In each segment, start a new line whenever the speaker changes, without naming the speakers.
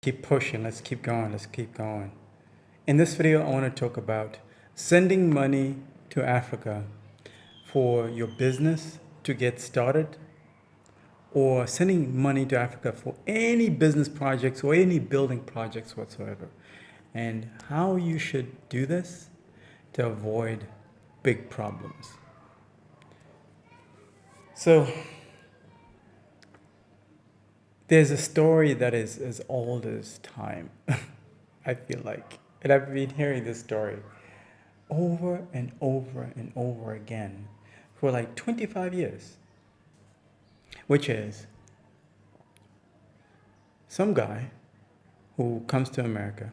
Keep pushing, let's keep going, let's keep going. In this video, I want to talk about sending money to Africa for your business to get started, or sending money to Africa for any business projects or any building projects whatsoever, and how you should do this to avoid big problems. So, there's a story that is as old as time, I feel like. And I've been hearing this story over and over and over again for like 25 years, which is some guy who comes to America,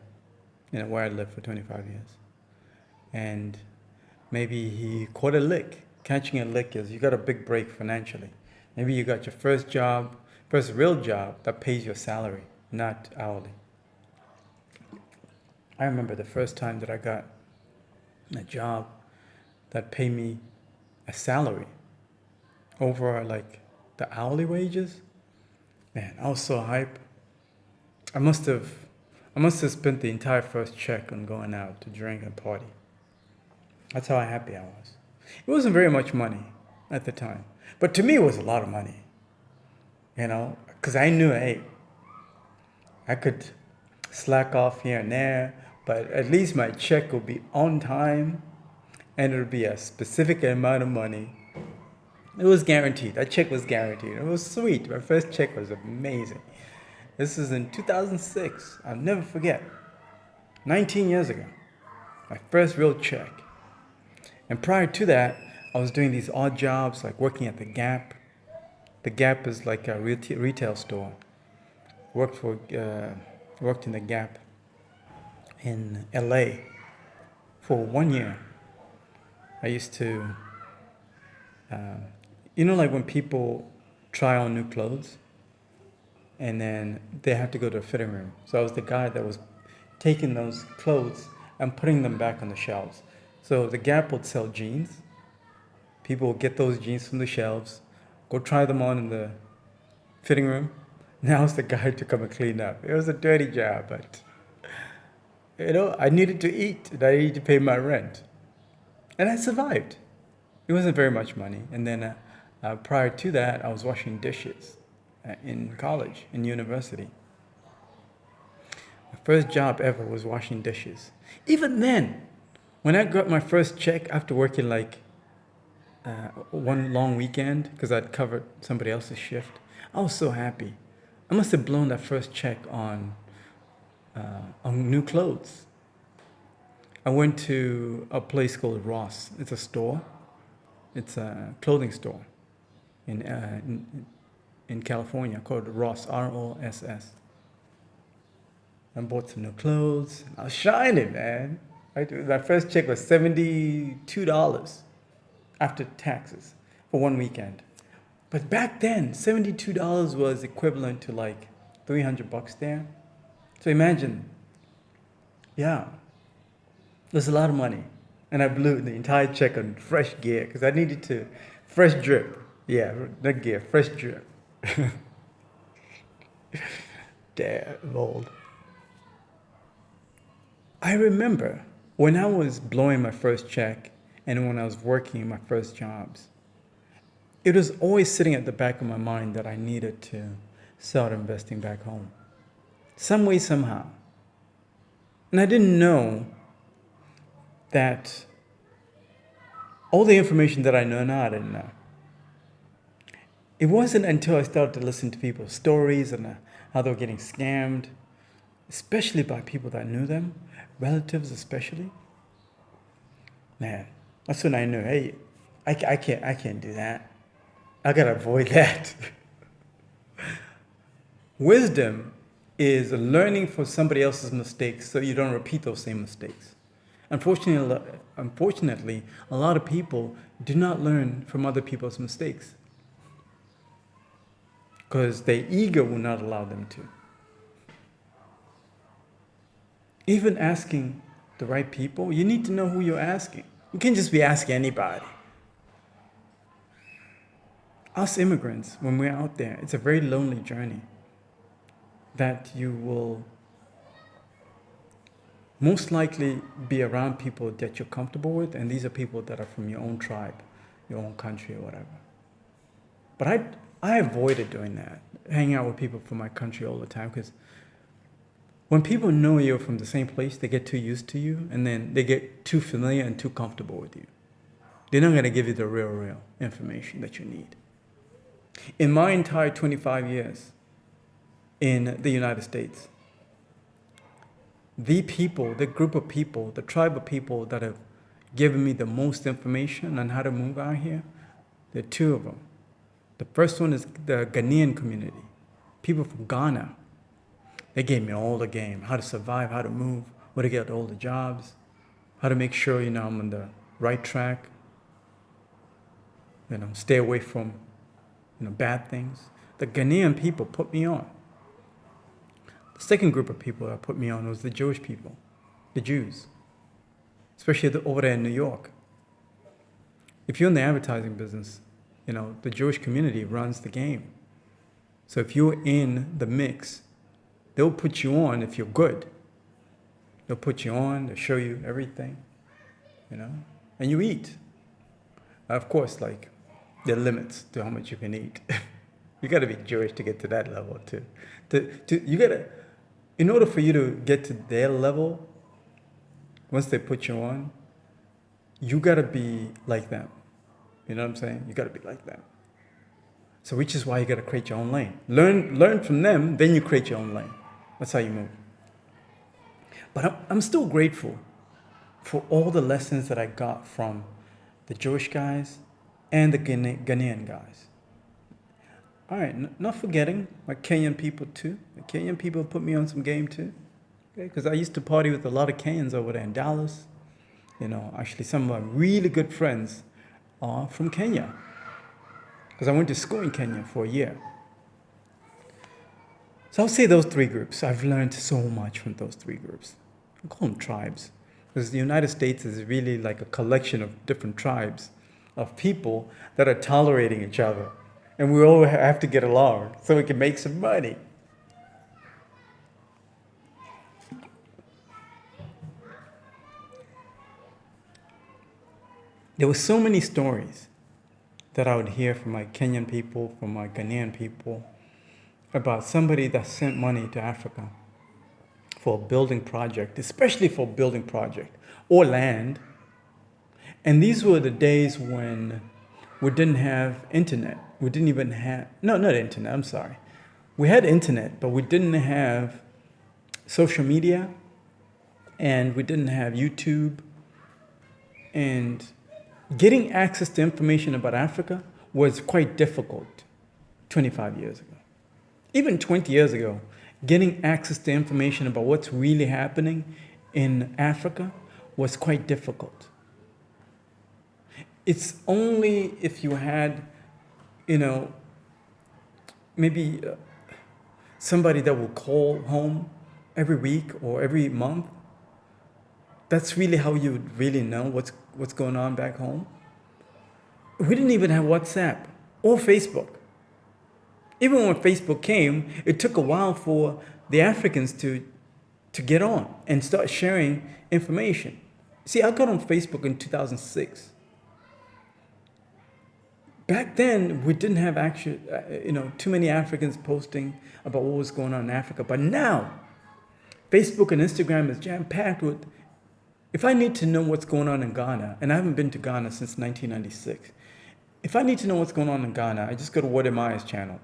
where I lived for 25 years, and maybe he caught a lick. Catching a lick is you got a big break financially. Maybe you got your first job, first real job that pays your salary, not hourly. I remember the first time that I got a job that paid me a salary over like the hourly wages. Man, I was so hype. I must have spent the entire first check on going out to drink and party. That's how happy I was. It wasn't very much money at the time, but to me it was a lot of money. Because I knew, hey, I could slack off here and there, but at least my check will be on time and it'll be a specific amount of money. It was guaranteed. That check was guaranteed. It was sweet. My first check was amazing. This is in 2006. I'll never forget. 19 years ago. My first real check. And prior to that, I was doing these odd jobs like working at the Gap. The Gap is like a retail store. Worked in the Gap in LA for 1 year. I used to, like when people try on new clothes and then they have to go to a fitting room. So I was the guy that was taking those clothes and putting them back on the shelves. So the Gap would sell jeans. People would get those jeans from the shelves, go try them on in the fitting room. Now it's the guy to come and clean up. It was a dirty job, but I needed to eat and I needed to pay my rent. And I survived. It wasn't very much money. And then prior to that, I was washing dishes in college, in university. My first job ever was washing dishes. Even then, when I got my first check after working like one long weekend, because I'd covered somebody else's shift, I was so happy. I must have blown that first check on new clothes. I went to a place called Ross. It's a store. It's a clothing store in California called Ross, R-O-S-S. I bought some new clothes. I was shining, man. My first check was $72 after taxes for one weekend. But back then, $72 was equivalent to like $300 there. So imagine, yeah, there's a lot of money. And I blew the entire check on fresh gear because I needed to, fresh drip. Yeah, not gear, fresh drip. Damn, old. I remember when I was blowing my first check and when I was working my first jobs, it was always sitting at the back of my mind that I needed to start investing back home. Some way, somehow. And I didn't know that all the information that I know now, I didn't know. It wasn't until I started to listen to people's stories and how they were getting scammed, especially by people that knew them, relatives especially. Man, that's when I knew, hey, I can't do that. I gotta avoid that. Wisdom is learning from somebody else's mistakes so you don't repeat those same mistakes. Unfortunately, a lot of people do not learn from other people's mistakes because their ego will not allow them to. Even asking the right people, you need to know who you're asking. You can't just be asking anybody. Us immigrants, when we're out there, it's a very lonely journey that you will most likely be around people that you're comfortable with, and these are people that are from your own tribe, your own country, or whatever. But I avoided doing that, hanging out with people from my country all the time, because when people know you're from the same place, they get too used to you, and then they get too familiar and too comfortable with you. They're not going to give you the real information that you need. In my entire 25 years in the United States, the group of people, the tribe of people that have given me the most information on how to move out here, there are two of them. The first one is the Ghanaian community, people from Ghana. They gave me all the game, how to survive, how to move, where to get all the jobs, how to make sure, I'm on the right track, stay away from, bad things. The Ghanaian people put me on. The second group of people that put me on was the Jewish people, the Jews, especially over there in New York. If you're in the advertising business, the Jewish community runs the game. So if you're in the mix, they'll put you on if you're good. They'll put you on, they'll show you everything, and you eat. Of course, there are limits to how much you can eat. You got to be Jewish to get to that level too. In order for you to get to their level, once they put you on, you got to be like them. You know what I'm saying? You got to be like them. So which is why you got to create your own lane. Learn from them, then you create your own lane. That's how you move. But I'm still grateful for all the lessons that I got from the Jewish guys and the Ghanaian guys. All right, not forgetting my Kenyan people too. The Kenyan people put me on some game too. Because I used to party with a lot of Kenyans over there in Dallas. Actually some of my really good friends are from Kenya. Because I went to school in Kenya for a year. So I'll say those three groups. I've learned so much from those three groups. I call them tribes. Because the United States is really like a collection of different tribes of people that are tolerating each other. And we all have to get along so we can make some money. There were so many stories that I would hear from my Kenyan people, from my Ghanaian people, about somebody that sent money to Africa for a building project, especially for a building project or land. And these were the days when we didn't have internet. We didn't even have, no, not internet, I'm sorry. We had internet, but we didn't have social media, and we didn't have YouTube. And getting access to information about Africa was quite difficult 25 years ago. Even 20 years ago, getting access to information about what's really happening in Africa was quite difficult. It's only if you had, maybe somebody that will call home every week or every month. That's really how you would really know what's going on back home. We didn't even have WhatsApp or Facebook. Even when Facebook came, it took a while for the Africans to get on and start sharing information. See, I got on Facebook in 2006. Back then, we didn't have too many Africans posting about what was going on in Africa. But now, Facebook and Instagram is jam-packed with, if I need to know what's going on in Ghana, and I haven't been to Ghana since 1996, if I need to know what's going on in Ghana, I just go to Wode Maya's channel.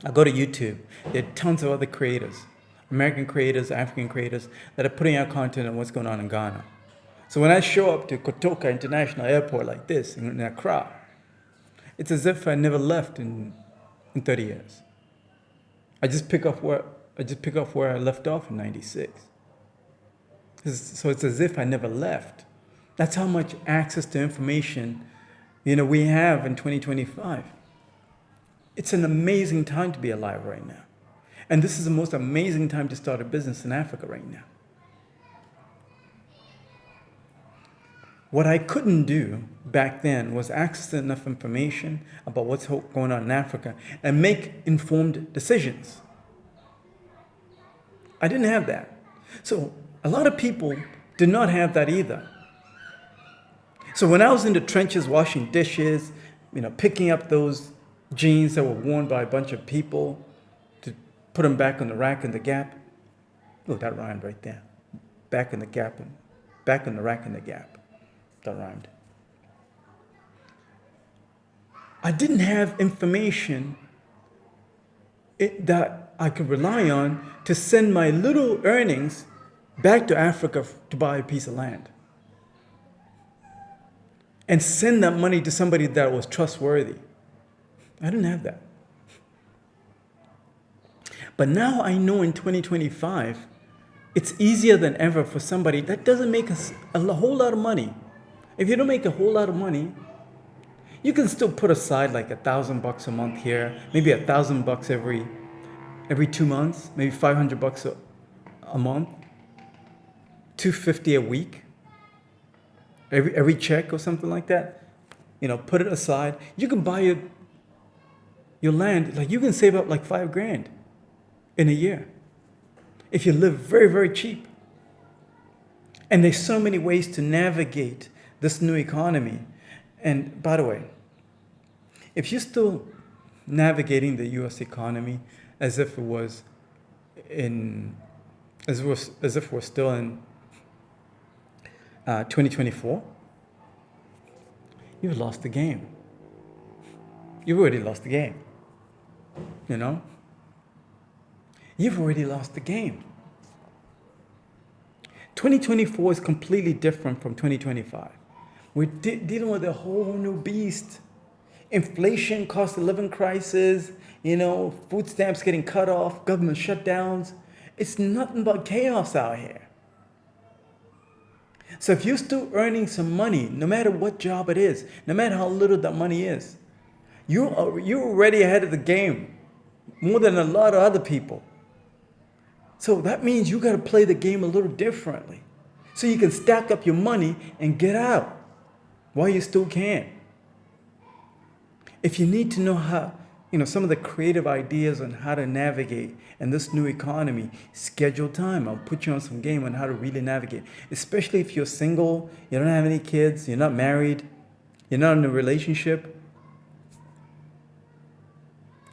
I go to YouTube. There are tons of other creators, American creators, African creators, that are putting out content on what's going on in Ghana. So when I show up to Kotoka International Airport like this, in Accra, it's as if I never left in 30 years. I just pick up where I left off in 96. So it's as if I never left. That's how much access to information, we have in 2025. It's an amazing time to be alive right now. And this is the most amazing time to start a business in Africa right now. What I couldn't do back then was access enough information about what's going on in Africa and make informed decisions. I didn't have that. So a lot of people did not have that either. So when I was in the trenches washing dishes, picking up those jeans that were worn by a bunch of people to put them back on the rack in the Gap. Oh, that rhymed right there. Back in the Gap, back in the rack in the Gap. That rhymed. I didn't have information that I could rely on to send my little earnings back to Africa to buy a piece of land and send that money to somebody that was trustworthy. I didn't have that. But now I know in 2025, it's easier than ever for somebody that doesn't make a whole lot of money. If you don't make a whole lot of money, you can still put aside like $1,000 a month here, maybe $1,000 every 2 months, maybe $500 a month, $250 a week, every check or something like that. Put it aside. You can buy your land, like you can save up like $5,000 in a year if you live very, very cheap. And there's so many ways to navigate this new economy. And by the way, if you're still navigating the U.S. economy as if we're still in 2024, you've lost the game. You've already lost the game. You've already lost the game. 2024 is completely different from 2025. We're dealing with a whole new beast. Inflation, cost of living crisis, food stamps getting cut off, government shutdowns. It's nothing but chaos out here. So if you're still earning some money, no matter what job it is, no matter how little that money is, you're already ahead of the game, more than a lot of other people. So that means you got to play the game a little differently, so you can stack up your money and get out while you still can. If you need to know how, some of the creative ideas on how to navigate in this new economy, schedule time. I'll put you on some game on how to really navigate, especially if you're single, you don't have any kids, you're not married, you're not in a relationship.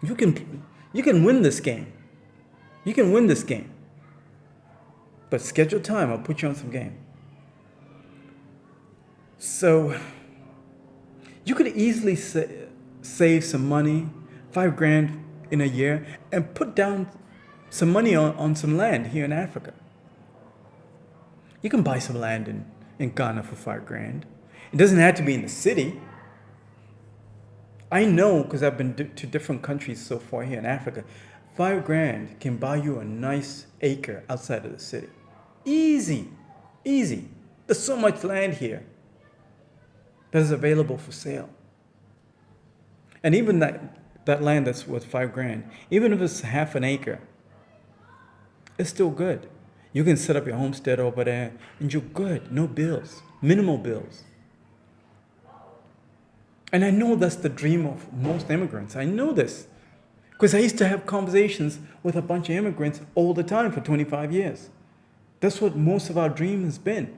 You can win this game. You can win this game. But schedule time, I'll put you on some game. So you could easily save some money, $5,000 in a year, and put down some money on some land here in Africa. You can buy some land in Ghana for $5,000. It doesn't have to be in the city. I know, because I've been to different countries so far here in Africa, $5,000 can buy you a nice acre outside of the city. Easy. There's so much land here that is available for sale. And even that land that's worth $5,000, even if it's half an acre, it's still good. You can set up your homestead over there and you're good. No bills, minimal bills. And I know that's the dream of most immigrants. I know this because I used to have conversations with a bunch of immigrants all the time for 25 years. That's what most of our dream has been.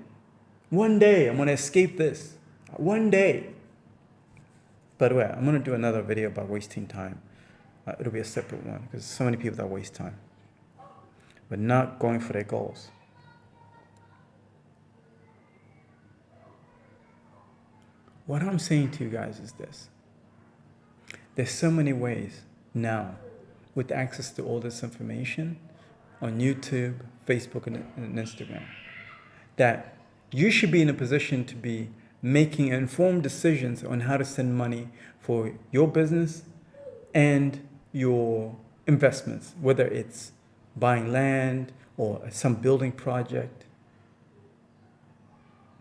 One day I'm going to escape this. One day. By the way, I'm going to do another video about wasting time. It'll be a separate one because so many people that waste time, but not going for their goals. What I'm saying to you guys is this. There's so many ways now with access to all this information on YouTube, Facebook, and Instagram that you should be in a position to be making informed decisions on how to send money for your business and your investments, whether it's buying land or some building project.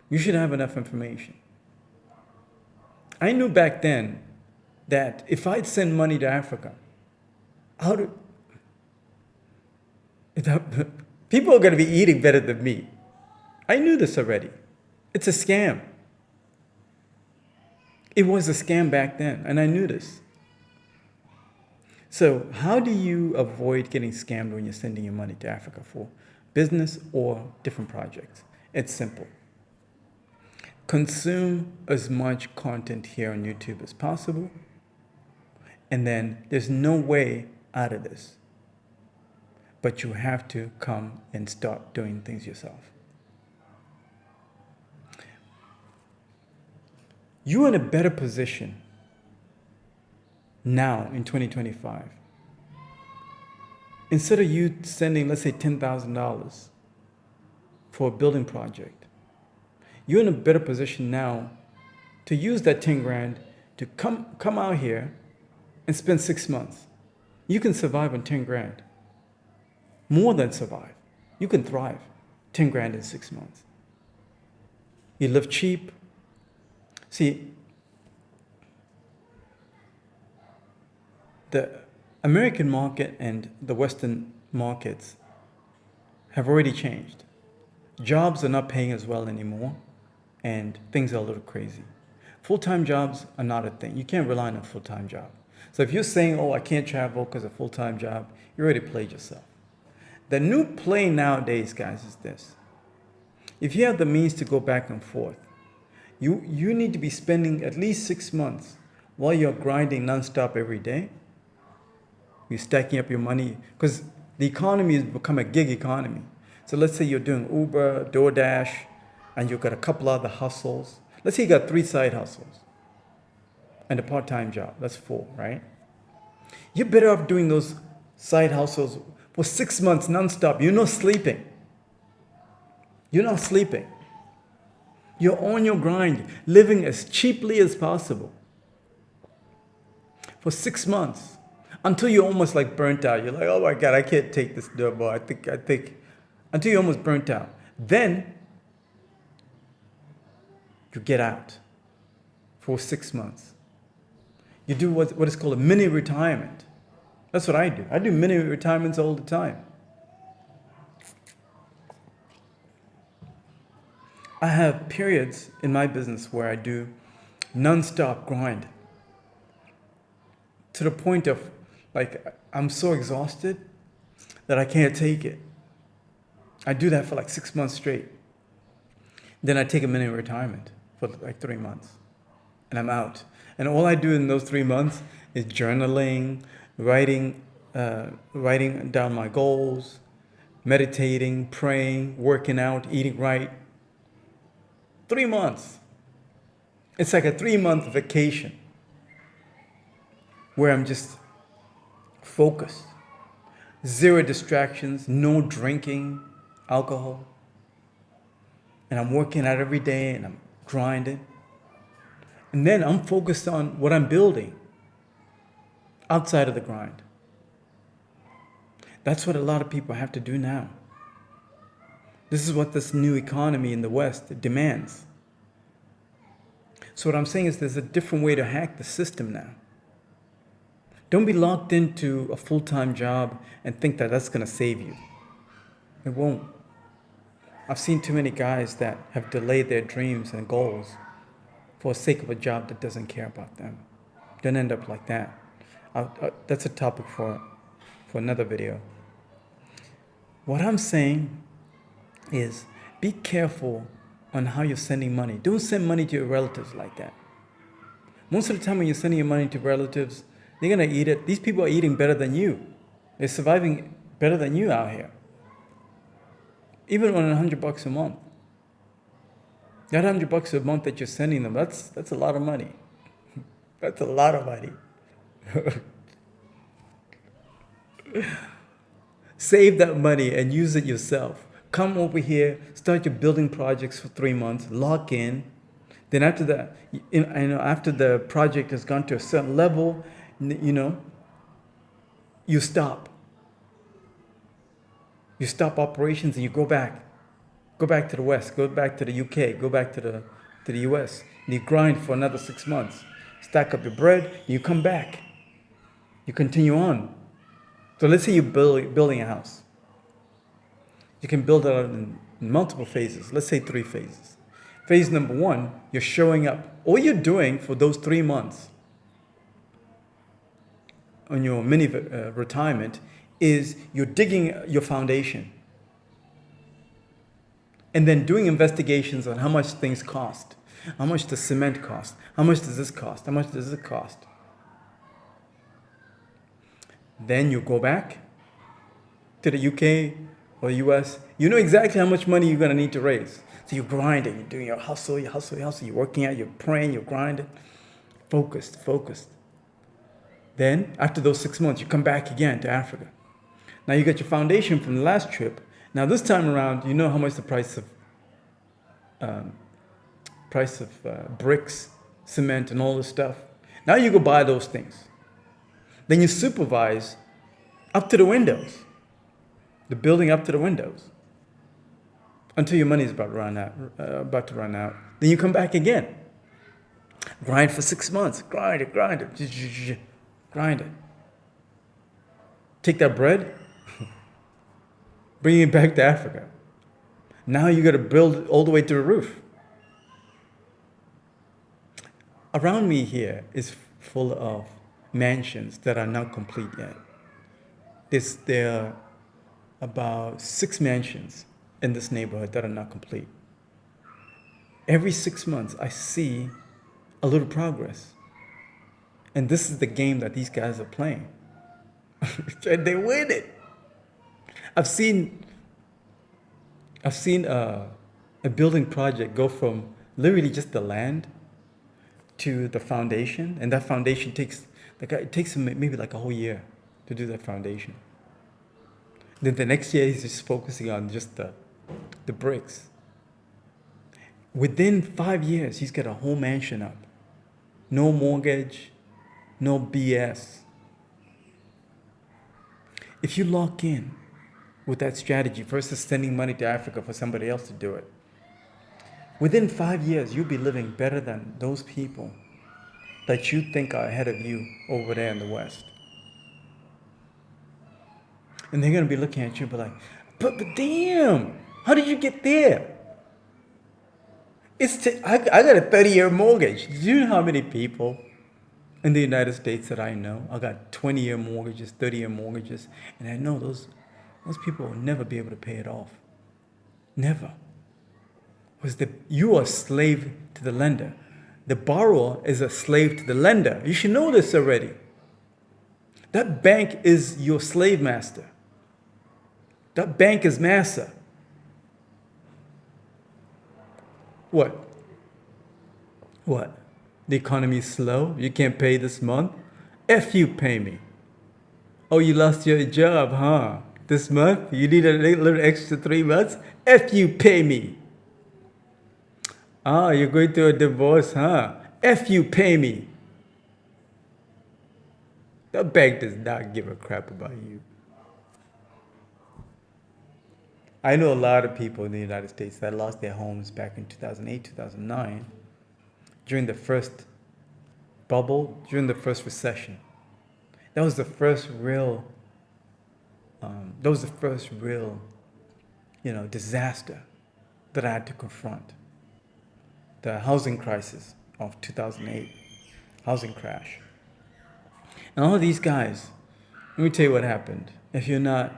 You should have enough information. I knew back then that if I'd send money to Africa, people are going to be eating better than me. I knew this already. It's a scam. It was a scam back then, and I knew this. So how do you avoid getting scammed when you're sending your money to Africa for business or different projects. It's simple. Consume as much content here on YouTube as possible, and then there's no way out of this, but you have to come and start doing things yourself. You're in a better position now in 2025. Instead of you sending, let's say, $10,000 for a building project, you're in a better position now to use that 10 grand to come out here and spend 6 months. You can survive on 10 grand. More than survive. You can thrive. 10 grand in 6 months. You live cheap. See, the American market and the Western markets have already changed. Jobs are not paying as well anymore, and things are a little crazy. Full-time jobs are not a thing. You can't rely on a full-time job. So if you're saying, oh, I can't travel because of a full-time job, you already played yourself. The new play nowadays, guys, is this. If you have the means to go back and forth, you need to be spending at least 6 months while you're grinding nonstop every day. You're stacking up your money because the economy has become a gig economy. So let's say you're doing Uber, DoorDash, and you've got a couple other hustles. Let's say you got 3 side hustles and a part-time job. That's 4, right? You're better off doing those side hustles for 6 months nonstop. You're not sleeping. You're not sleeping. You're on your grind, living as cheaply as possible for 6 months. Until you're almost like burnt out. You're like, oh my God, I can't take this no more. I think, until you're almost burnt out. Then you get out for 6 months. You do what is called a mini retirement. That's what I do. I do mini retirements all the time. I have periods in my business where I do non-stop grind to the point of like, I'm so exhausted that I can't take it. I do that for like 6 months straight. Then I take a mini retirement for like 3 months and I'm out. And all I do in those 3 months is journaling, writing down my goals, meditating, praying, working out, eating right. 3 months. It's like a 3-month vacation where I'm just focused. 0 distractions, no drinking alcohol. And I'm working out every day and I'm grinding. And then I'm focused on what I'm building outside of the grind. That's what a lot of people have to do now. This is what this new economy in the West demands. So what I'm saying is there's a different way to hack the system now. Don't be locked into a full-time job and think that that's going to save you. It won't. I've seen too many guys that have delayed their dreams and goals for the sake of a job that doesn't care about them. Don't end up like that. That's a topic for another video. What I'm saying is be careful on how you're sending money. Don't send money to your relatives like that. Most of the time when you're sending your money to relatives, they're going to eat it. These people are eating better than you. They're surviving better than you out here. Even on $100 a month. That $100 a month that you're sending them, that's a lot of money. That's a lot of money. Save that money and use it yourself. Come over here, start your building projects for 3 months, lock in. Then after that, after the project has gone to a certain level, you stop. You stop operations and you go back. Go back to the West, go back to the UK, go back to the US. And you grind for another 6 months. Stack up your bread, and you come back. You continue on. So let's say you're building a house. You can build it in multiple phases. Let's say 3 phases. Phase number 1, you're showing up. All you're doing for those 3 months on your mini retirement is you're digging your foundation. and then doing investigations on how much things cost. How much does cement cost? How much does this cost? How much does it cost? Then you go back to the UK or US. You know exactly how much money you're going to need to raise. So you're grinding, you're doing your hustle, you're working out, you're praying, you're grinding. Focused. Then, after those 6 months, you come back again to Africa. Now you got your foundation from the last trip. Now this time around, you know how much the price of bricks, cement, and all this stuff. Now you go buy those things. Then you supervise up to the windows, the building up to the windows, until your money is about to run out. Then you come back again. Grind for 6 months. Grind it. Grind it. Take that bread, bring it back to Africa. Now you got to build all the way to the roof. Around me here is full of mansions that are not complete yet. There are about 6 mansions in this neighborhood that are not complete. Every 6 months, I see a little progress. And this is the game that these guys are playing. And they win it. I've seen a building project go from literally just the land to the foundation, and that foundation takes maybe like a whole year to do that foundation. Then the next year he's just focusing on just the bricks. Within 5 years, he's got a whole mansion up. No mortgage, no BS. If you lock in with that strategy versus sending money to Africa for somebody else to do it, within 5 years, you'll be living better than those people that you think are ahead of you over there in the West. And they're going to be looking at you and be like, but damn, how did you get there? I got a 30-year mortgage. Do you know how many people in the United States that I know? I got 20-year mortgages, 30-year mortgages, and I know those people will never be able to pay it off. Never. Because you are a slave to the lender. The borrower is a slave to the lender. You should know this already. That bank is your slave master. That bank is massa. What? The economy is slow? You can't pay this month? F you, pay me. Oh, you lost your job, huh? This month? You need a little extra 3 months? F you, pay me. Ah, you're going through a divorce, huh? F you, pay me. The bank does not give a crap about you. I know a lot of people in the United States that lost their homes back in 2008, 2009, during the first bubble, during the first recession. That was the first real, disaster that I had to confront. The housing crisis of 2008, housing crash. And all of these guys, let me tell you what happened. If you're not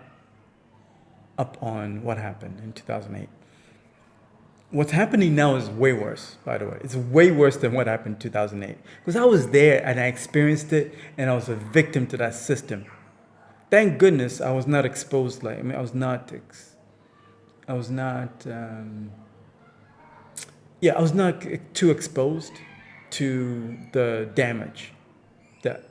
up on what happened in 2008. What's happening now is way worse, by the way. It's way worse than what happened in 2008. Because I was there and I experienced it and I was a victim to that system. Thank goodness I was not exposed. I was not too exposed to the damage that,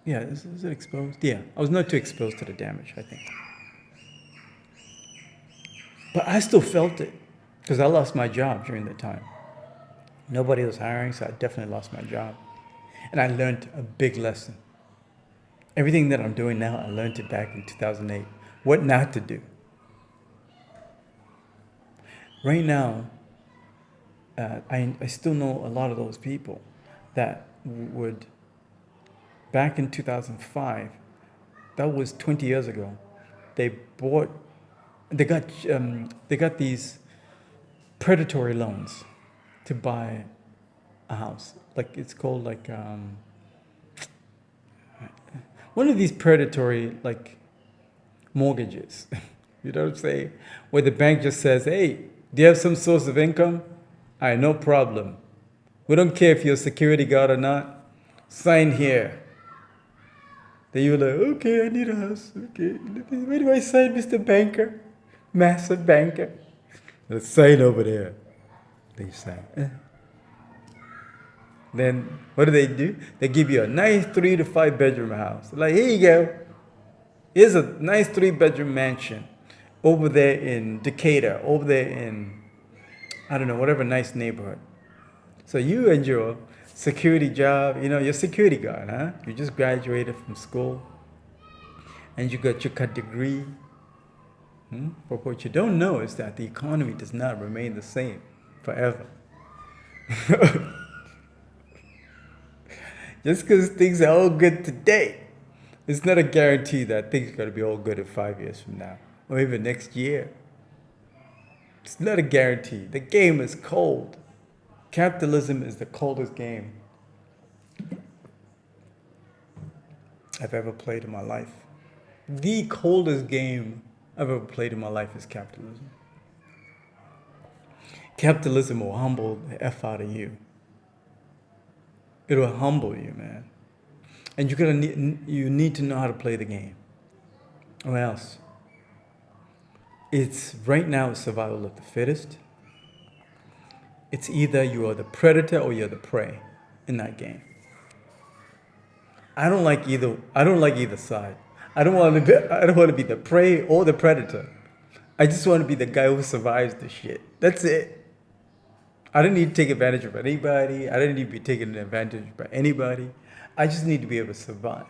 Yeah, is it exposed? Yeah, I was not too exposed to the damage, I think. But I still felt it because I lost my job during that time. Nobody was hiring, so I definitely lost my job. And I learned a big lesson. Everything that I'm doing now, I learned it back in 2008. What not to do. Right now, I still know a lot of those people that would, back in 2005, that was 20 years ago, they got these predatory loans to buy a house. It's called one of these predatory mortgages. You know what I'm saying? Where the bank just says, hey, do you have some source of income? All right, no problem. We don't care if you're a security guard or not. Sign here. Then you're like, okay, I need a house. Okay, where do I sign, Mr. Banker? Massive banker. Let's sign over there. Then you sign. Then what do? They give you a nice 3 to 5 bedroom house. Like, here you go. Here's a nice 3-bedroom mansion over there in Decatur, over there in, I don't know, whatever nice neighborhood. So you and your security job, you're security guard, huh? You just graduated from school and you got your degree. But what you don't know is that the economy does not remain the same forever. Just because things are all good today, it's not a guarantee that things are going to be all good in 5 years from now or even next year. It's not a guarantee. The game is cold. Capitalism is the coldest game I've ever played in my life. The coldest game I've ever played in my life is capitalism. Capitalism will humble the F out of you. It will humble you, man. And you need to know how to play the game. Or else. It's right now survival of the fittest. It's either you are the predator or you're the prey in that game. I don't like either side. I don't want to be the prey or the predator. I just want to be the guy who survives the shit. That's it. I don't need to take advantage of anybody. I don't need to be taken advantage by anybody. I just need to be able to survive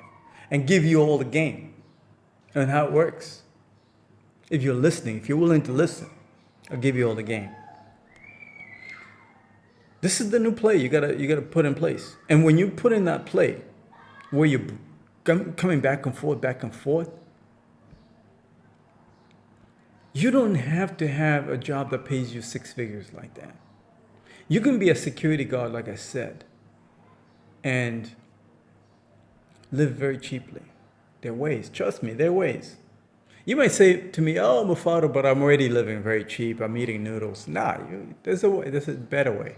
and give you all the game and how it works. If you're listening, if you're willing to listen, I'll give you all the game. This is the new play you gotta put in place. And when you put in that play, where you're coming back and forth, you don't have to have a job that pays you 6 figures like that. You can be a security guard, like I said, and live very cheaply. There are ways. Trust me, there are ways. You might say to me, oh, Mufado, but I'm already living very cheap. I'm eating noodles. Nah, there's a way. There's a better way.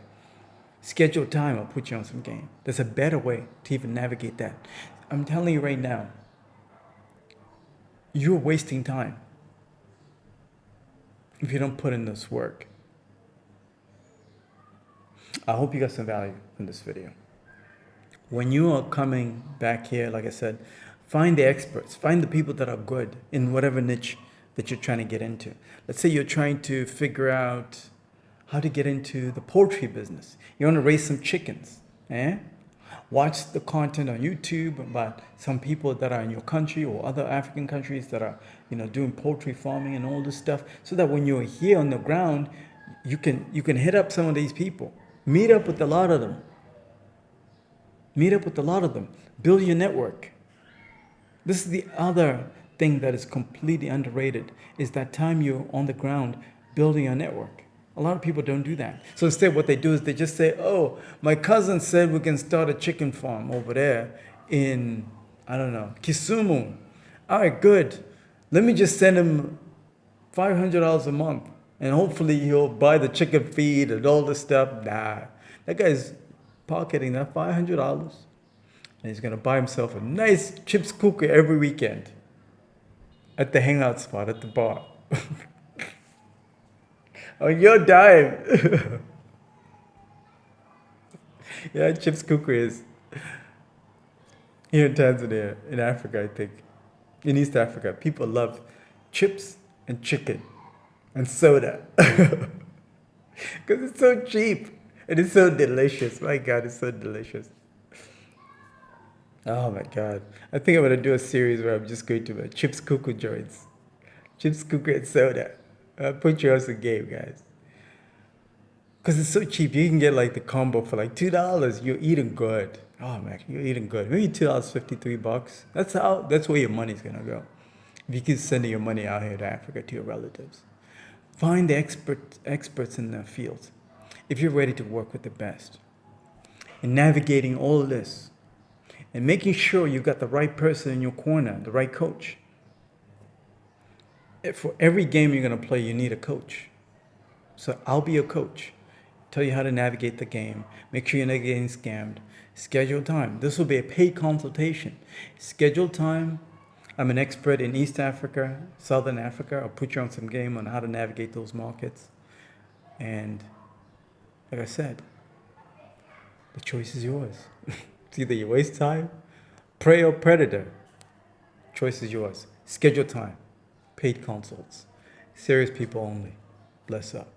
Schedule time. I'll put you on some game. There's a better way to even navigate that. I'm telling you right now, you're wasting time if you don't put in this work. I hope you got some value from this video. When you are coming back here, like I said, find the experts, find the people that are good in whatever niche that you're trying to get into. Let's say you're trying to figure out how to get into the poultry business. You want to raise some chickens. Watch the content on YouTube about some people that are in your country or other African countries that are, doing poultry farming and all this stuff, so that when you're here on the ground, you can hit up some of these people. Meet up with a lot of them. Build your network. This is the other thing that is completely underrated, is that time you're on the ground building a network. A lot of people don't do that. So instead what they do is they just say, oh, my cousin said we can start a chicken farm over there in, I don't know, Kisumu. All right, good. Let me just send him $500 a month. And hopefully he'll buy the chicken feed and all this stuff. Nah, that guy's pocketing that $500. And he's going to buy himself a nice chips cookie every weekend at the hangout spot, at the bar. On your dime. Yeah, chips cookie is here in Tanzania, in Africa, I think. In East Africa, people love chips and chicken. And soda. Because it's so cheap. And it's so delicious. My God, it's so delicious. Oh my God. I think I'm going to do a series where I'm just going to chips cuckoo joints. Chips cuckoo and soda. I'll put you on some game, guys. Because it's so cheap. You can get like the combo for like $2. You're eating good. Oh man, you're eating good. Maybe $2.53. That's where your money's going to go. If you keep sending your money out here to Africa to your relatives. Find the experts in their fields if you're ready to work with the best. In navigating all of this and making sure you got the right person in your corner, the right coach. For every game you're going to play, you need a coach. So I'll be a coach. Tell you how to navigate the game. Make sure you're not getting scammed. Schedule time. This will be a paid consultation. Schedule time. I'm an expert in East Africa, Southern Africa. I'll put you on some game on how to navigate those markets. And like I said, the choice is yours. It's either you waste time, prey or predator. Choice is yours. Schedule time. Paid consults. Serious people only. Bless up.